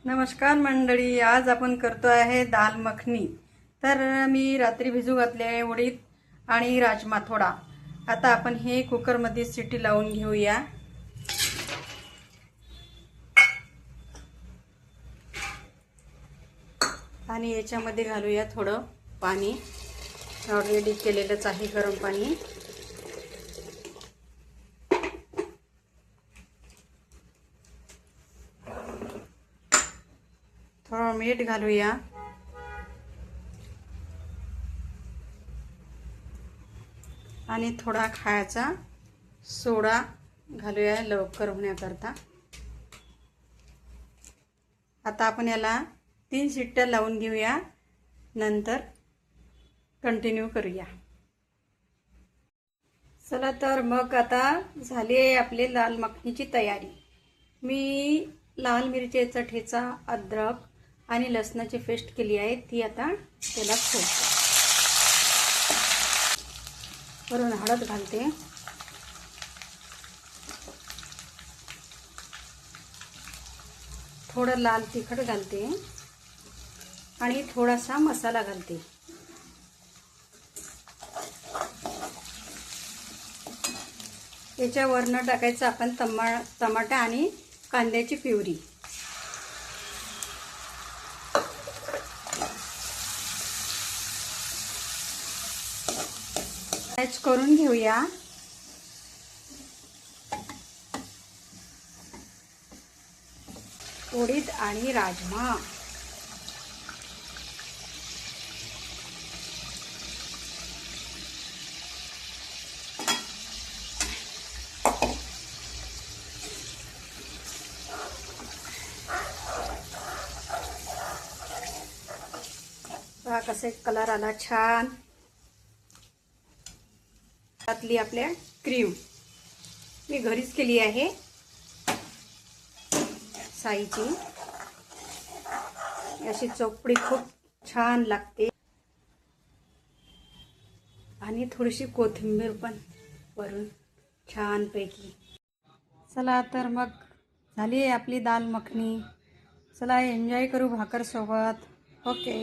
नमस्कार मंडळी, आज आपण करतो आहे दाल मखनी। तर मी रात्री भिजू घातले आहे उडीद आणि राजमा थोडा। आता आपण हे कुकर मध्ये शिट्टी लावून घेऊया। आणि याच्यामध्ये घालूया थोडं पाणी, ऑलरेडी केलेलंच आहे गरम पाणी। थोडं मीठ घालूया आणि थोडा खायचा सोडा घालूया लवकर होण्याकरता। आता आपण याला 3 शिट्ट्या लावून घेऊया, नंतर कंटिन्यू करूया। चला तर मग आता झाली आहे आपली दाल मखनीची तयारी। मी लाल मिरचीचा ठेचा, अद्रक आणि लसणाची पेस्ट केली आहे, ती आता त्याला घालते। वरून हळद घालते, थोडं लाल तिखट घालते आणि थोडासा मसाला घालते। याच्यावरनं टाकायचं आपण टमाटा आणि कांद्याची प्युरी। मॅच करून घेऊया। उडीद आणि राजमा पहा कसे कलर आला छान। त्यातली आपल्या क्रीम मी घरीच केली आहे साईची। अशी चोपडी खूप छान लागते आणि थोडीशी कोथिंबीर पण वरून छान पैकी। चला तर मग झाली आहे आपली दाल मखनी। चला एन्जॉय करू भाकर सोबत। ओके।